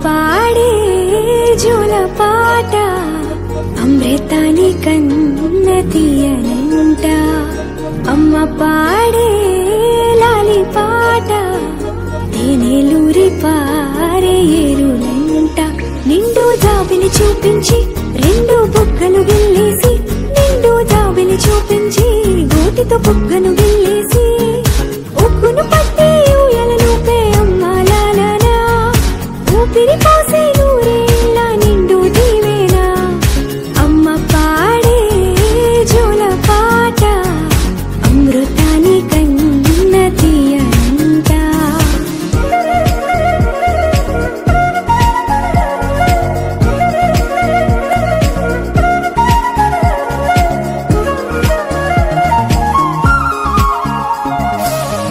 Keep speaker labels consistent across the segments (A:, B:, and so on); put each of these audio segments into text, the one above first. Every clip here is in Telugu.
A: పాడే జోల పాట అమృతాని కన్న తీయనంట అమ్మ పాడే లాలి పాట తేనెలూరి పారే ఏరులంట నిండు జాబిలి చూపించి రెండు బుగ్గలు గిల్లేసి నిండు జాబిలి చూపించి గోటితో బుగ్గను గిల్లేసి ఉక్కును పట్టి ఊయలలోపే అమ్మ లాలనా ఊపిరి పోసే నూరేళ్ళ నిండు దీవేనా అమ్మ పాడే జోల పాట అమృతాని కన్న తీయంట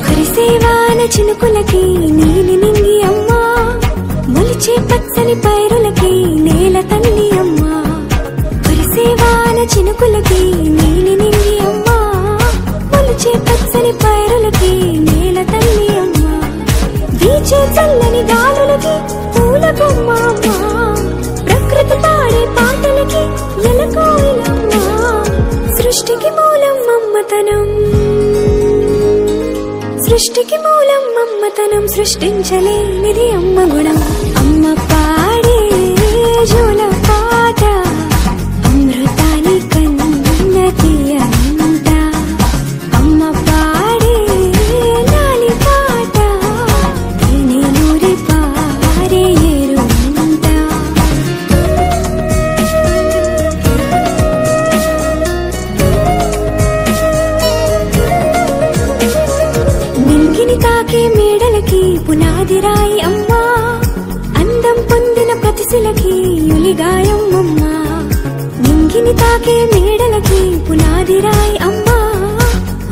A: కురిసేవాన చినుకులకి నీలి నింగి అమ్మా మొలిచే పచ్చని పైరులకి నేల తల్లి అమ్మా కురిసేవాన చినుకులకి నీలి నింగి అమ్మా మొలిచే పచ్చని పైరులకి నేల తల్లి అమ్మా వీచే చల్లని గాలులకి పూల బొమ్మ అమ్మా ప్రకృతి పాడే పాటలకి ఎలకోయిలమ్మా సృష్టికి మూలం అమ్మతనం సృష్టికి మూలం అమ్మతనం సృష్టించలేనిది అమ్మ గుణం అమ్మ పాడే జోల పాట అమృతాని కన్న తీయంట అమ్మ పాడే లాలి పాట తేనెలూరి పారే ఏరులంట నింగిని తాకే మేడలకి పునాది రాయి అమ్మా అందం పొందిన ప్రతిశిలకి యులిగాయం అమ్మా నింగిని తాకే మేడలకి పునాది రాయి అమ్మా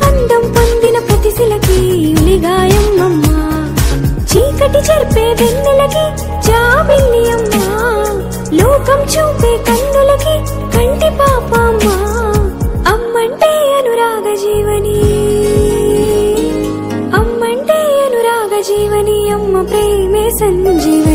A: అందం పొందిన ప్రతిశిలకి యులిగాయం అమ్మా చీకటి చెరిపే వెన్నెలకి జాబిల్లి అమ్మా లోకం చూపే కన్నులకి కంటి పాప అమ్మా అమ్మంటే అనురాగ జీవని అమ్మంటే అనురాగ జీవని అమ్మ ప్రేమే సంజీవని